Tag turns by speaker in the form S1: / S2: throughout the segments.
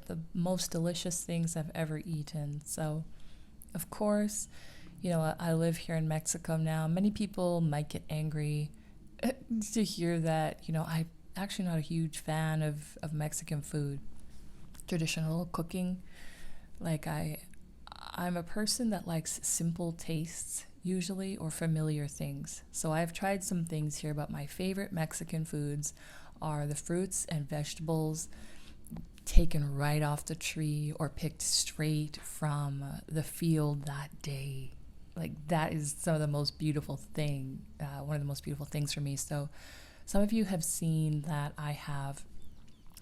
S1: the most delicious things I've ever eaten. So, of course, I live here in Mexico now. Many people might get angry to hear that, I'm actually not a huge fan of Mexican food, traditional cooking. Like I'm a person that likes simple tastes usually or familiar things. So I've tried some things here, but my favorite Mexican foods are the fruits and vegetables taken right off the tree or picked straight from the field that day. Like that is some of the most beautiful thing, one of the most beautiful things for me. So some of you have seen that I have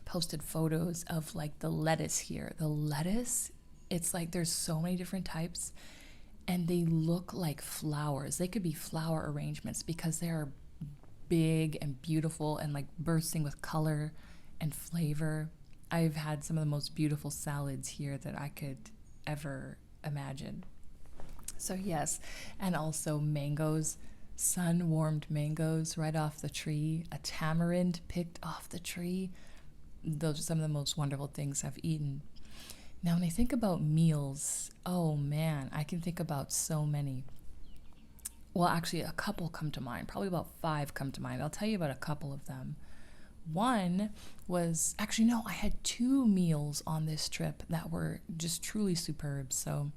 S1: posted photos of like the lettuce here. The lettuce, it's like there's so many different types and they look like flowers. They could be flower arrangements because they're big and beautiful and like bursting with color and flavor. I've had some of the most beautiful salads here that I could ever imagine. So yes, and also mangoes, sun-warmed mangoes right off the tree, a tamarind picked off the tree. Those are some of the most wonderful things I've eaten. Now, when I think about meals, oh man, I can think about so many. Well, actually, a couple come to mind. Probably about 5 come to mind. I'll tell you about a couple of them. One was, actually, no, I had 2 meals on this trip that were just truly superb. So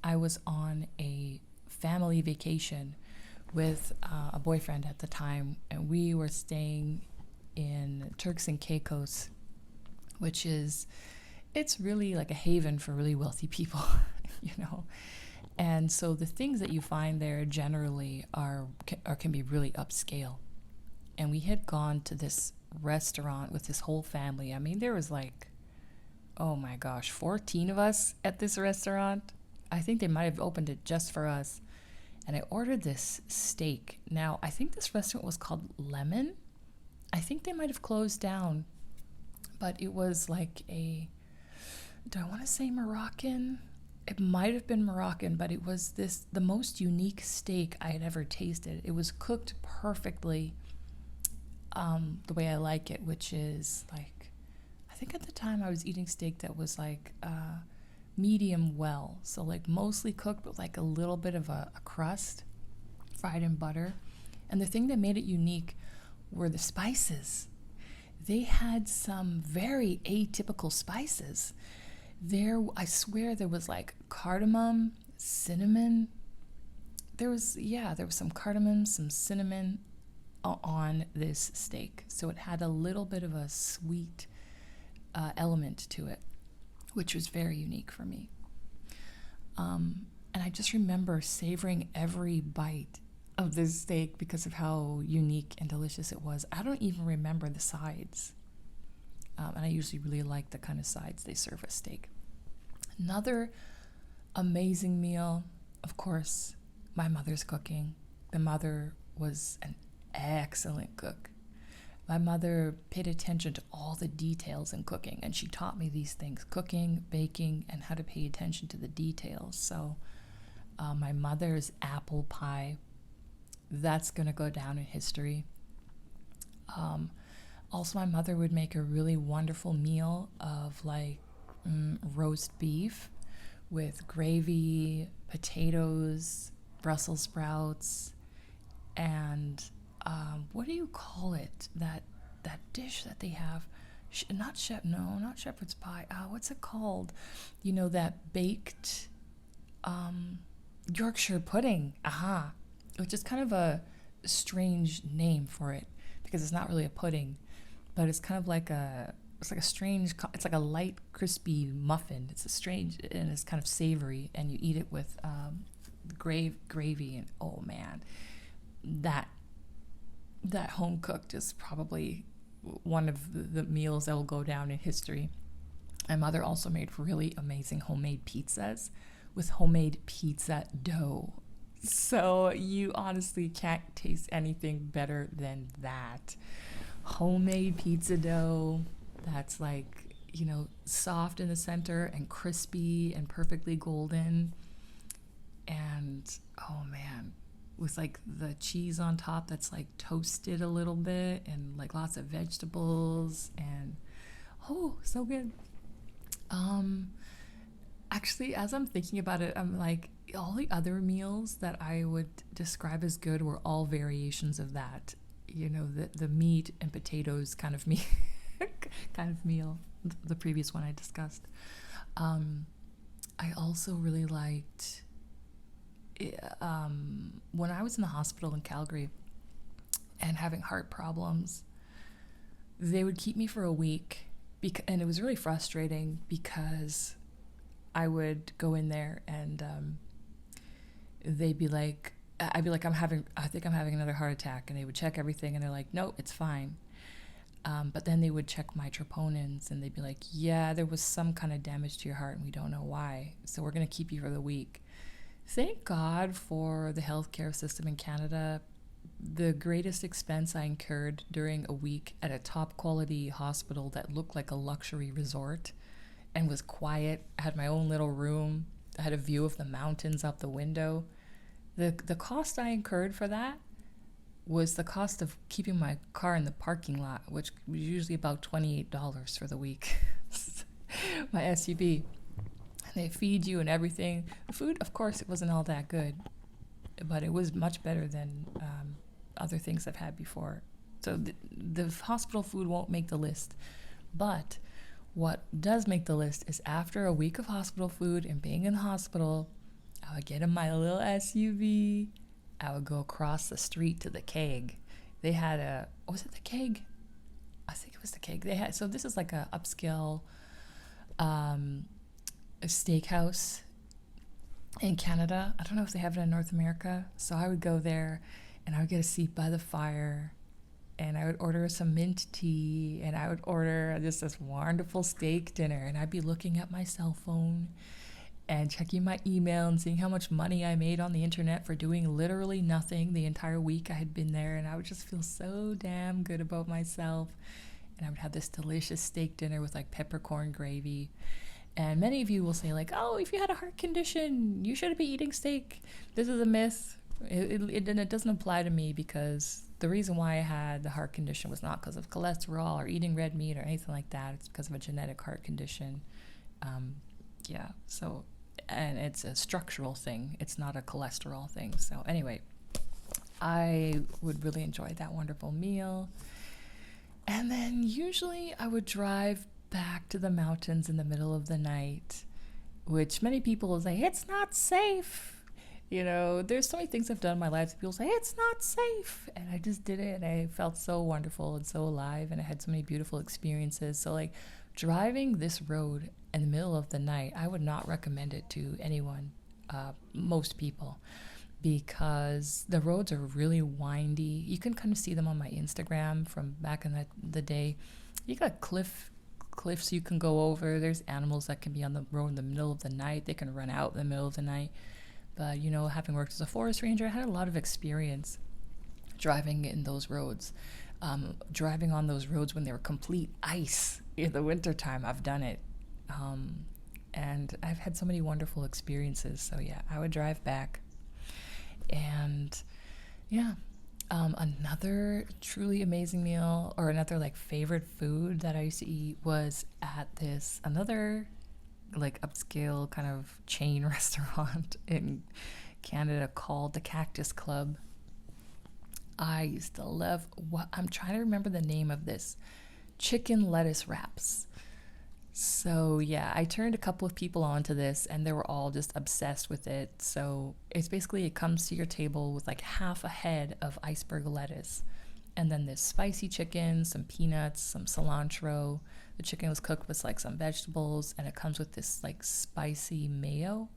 S1: I was on a family vacation with a boyfriend at the time, and we were staying in Turks and Caicos, which is, it's really like a haven for really wealthy people, And so the things that you find there generally can be really upscale. And we had gone to this restaurant with this whole family. I mean, there was like, oh my gosh, 14 of us at this restaurant. I think they might have opened it just for us. And I ordered this steak. Now, I think this restaurant was called Lemon. I think they might have closed down, but it was like do I want to say Moroccan? It might have been Moroccan, but it was the most unique steak I had ever tasted. It was cooked perfectly, the way I like it, which is like, I think at the time I was eating steak that was like medium well. So like mostly cooked, but like a little bit of a crust, fried in butter. And the thing that made it unique were the spices. They had some very atypical spices. I swear there was like cardamom, cinnamon. There was some cardamom, some cinnamon on this steak. So it had a little bit of a sweet element to it, which was very unique for me. And I just remember savoring every bite of this steak because of how unique and delicious it was. I don't even remember the sides. And I usually really like the kind of sides they serve with steak. Another amazing meal, of course, my mother's cooking. My mother was an excellent cook. My mother paid attention to all the details in cooking, and she taught me these things, cooking, baking, and how to pay attention to the details. So my mother's apple pie, that's going to go down in history. Also, my mother would make a really wonderful meal of like roast beef with gravy, potatoes, Brussels sprouts, and what do you call it? That dish that they have, not shepherd's pie. What's it called? That baked Yorkshire pudding. Which is kind of a strange name for it because it's not really a pudding, but it's kind of like it's like a light, crispy muffin. It's and it's kind of savory, and you eat it with gravy, and oh man, that home cooked is probably one of the meals that will go down in history. My mother also made really amazing homemade pizzas with homemade pizza dough. So you honestly can't taste anything better than that. Homemade pizza dough that's like, soft in the center and crispy and perfectly golden. And oh man, with like the cheese on top that's like toasted a little bit and like lots of vegetables and oh, so good. Um, Actually, as I'm thinking about it, I'm like, all the other meals that I would describe as good were all variations of that. You know, the meat and potatoes kind of meal, kind of meal. The previous one I discussed. Um, I also really liked when I was in the hospital in Calgary and having heart problems. They would keep me for a week, and it was really frustrating because I would go in there and they'd be like, I'd be like, I think I'm having another heart attack, and they would check everything, and they're like, no, it's fine. But then they would check my troponins, and they'd be like, yeah, there was some kind of damage to your heart, and we don't know why, so we're going to keep you for the week. Thank God for the healthcare system in Canada. The greatest expense I incurred during a week at a top quality hospital that looked like a luxury resort and was quiet. I had my own little room. I had a view of the mountains out the window. The cost I incurred for that was the cost of keeping my car in the parking lot, which was usually about $28 for the week. My SUV. And they feed you and everything. The food, of course, it wasn't all that good, but it was much better than other things I've had before. So the hospital food won't make the list. But what does make the list is after a week of hospital food and being in the hospital, I would get in my little SUV. I would go across the street to the Keg. They had was it the Keg? I think it was the Keg. They had, so this is like a upscale a steakhouse in Canada. I don't know if they have it in North America. So I would go there and I would get a seat by the fire and I would order some mint tea and I would order just this wonderful steak dinner, and I'd be looking at my cell phone and checking my email and seeing how much money I made on the internet for doing literally nothing the entire week I had been there, and I would just feel so damn good about myself. And I would have this delicious steak dinner with like peppercorn gravy. And many of you will say like, oh, if you had a heart condition, you shouldn't be eating steak. This is a myth. It doesn't apply to me, because the reason why I had the heart condition was not because of cholesterol or eating red meat or anything like that. It's because of a genetic heart condition. So, and it's a structural thing. It's not a cholesterol thing. So anyway, I would really enjoy that wonderful meal. And then usually I would drive back to the mountains in the middle of the night, which many people will say, it's not safe. You know, there's so many things I've done in my life that people say, it's not safe. And I just did it, and I felt so wonderful and so alive, and I had so many beautiful experiences. So like driving this road in the middle of the night, I would not recommend it to anyone, most people, because the roads are really windy. You can kind of see them on my Instagram from back in the day. You got cliffs you can go over. There's animals that can be on the road in the middle of the night. They can run out in the middle of the night. But, you know, having worked as a forest ranger, I had a lot of experience driving in those roads. Driving on those roads when they were complete ice in the wintertime, I've done it. And I've had so many wonderful experiences. So, yeah, I would drive back. And, yeah, another truly amazing meal, or another, like, favorite food that I used to eat was at another like upscale kind of chain restaurant in Canada called the Cactus Club. I used to love I'm trying to remember the name of this. Chicken lettuce wraps. So yeah, I turned a couple of people onto this, and they were all just obsessed with it. So it's basically, it comes to your table with like half a head of iceberg lettuce, and then this spicy chicken, some peanuts, some cilantro. The chicken was cooked with like some vegetables, and it comes with this like spicy mayo.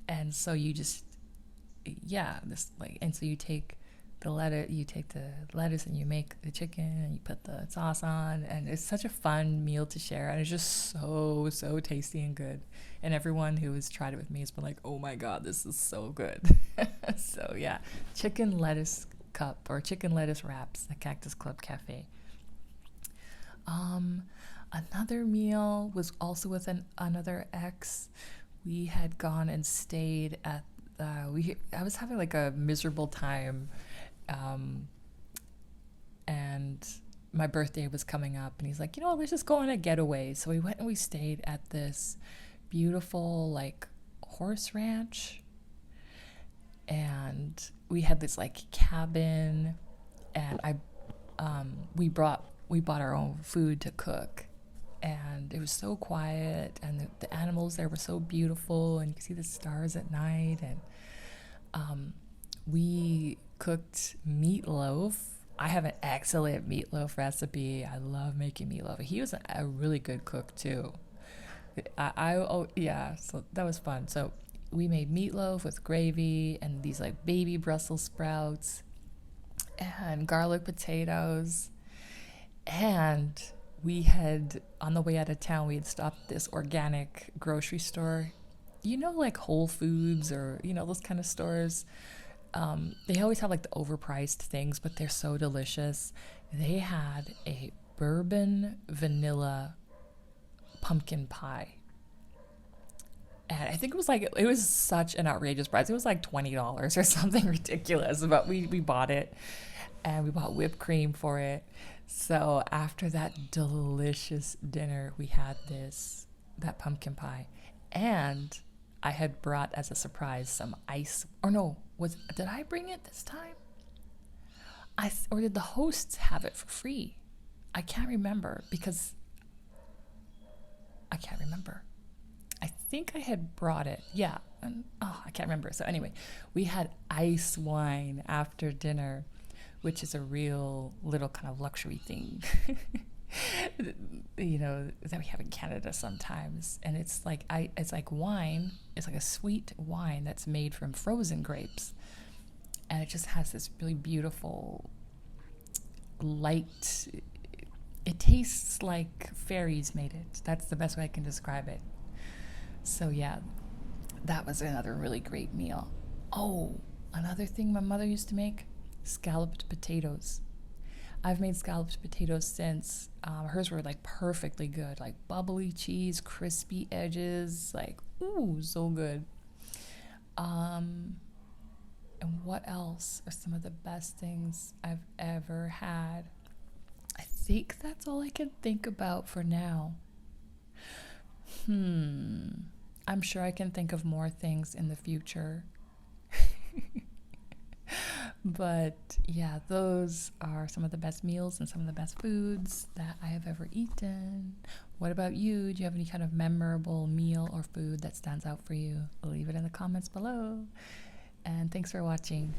S1: And so you just, and so you take the lettuce and you make the chicken and you put the sauce on, and it's such a fun meal to share, and it's just so tasty and good. And everyone who has tried it with me has been like, oh my God, this is so good. So yeah, chicken lettuce cup or chicken lettuce wraps at Cactus Club Cafe. Another meal was also with another ex. We had gone and stayed at I was having like a miserable time, and my birthday was coming up, and he's like, let's just go on a getaway. So we went and we stayed at this beautiful like horse ranch, and we had this like cabin, and we bought our own food to cook, and it was so quiet, and the animals there were so beautiful, and you could see the stars at night, and we cooked meatloaf. I have an excellent meatloaf recipe. I love making meatloaf. He was a really good cook too. Oh yeah, so that was fun. So we made meatloaf with gravy and these like baby Brussels sprouts and garlic potatoes. And we had, on the way out of town, we had stopped at this organic grocery store. Like Whole Foods or, those kind of stores. They always have like the overpriced things, but they're so delicious. They had a bourbon vanilla pumpkin pie. And I think it was such an outrageous price. It was like $20 or something ridiculous, but we bought it, and we bought whipped cream for it. So after that delicious dinner, we had that pumpkin pie, and I had brought as a surprise some ice. Or no, did I bring it this time? Or did the hosts have it for free? I can't remember because I can't remember. I think I had brought it. Yeah. I can't remember. So anyway, we had ice wine after dinner, which is a real little kind of luxury thing, that we have in Canada sometimes. And it's like wine. It's like a sweet wine that's made from frozen grapes. And it just has this really beautiful light. It tastes like fairies made it. That's the best way I can describe it. So yeah, that was another really great meal. Oh, another thing my mother used to make, scalloped potatoes. I've made scalloped potatoes since. Hers were like perfectly good, like bubbly cheese, crispy edges, like, ooh, so good. And what else are some of the best things I've ever had? I think that's all I can think about for now. I'm sure I can think of more things in the future. But yeah, those are some of the best meals and some of the best foods that I have ever eaten. What about you? Do you have any kind of memorable meal or food that stands out for you? Leave it in the comments below. And thanks for watching.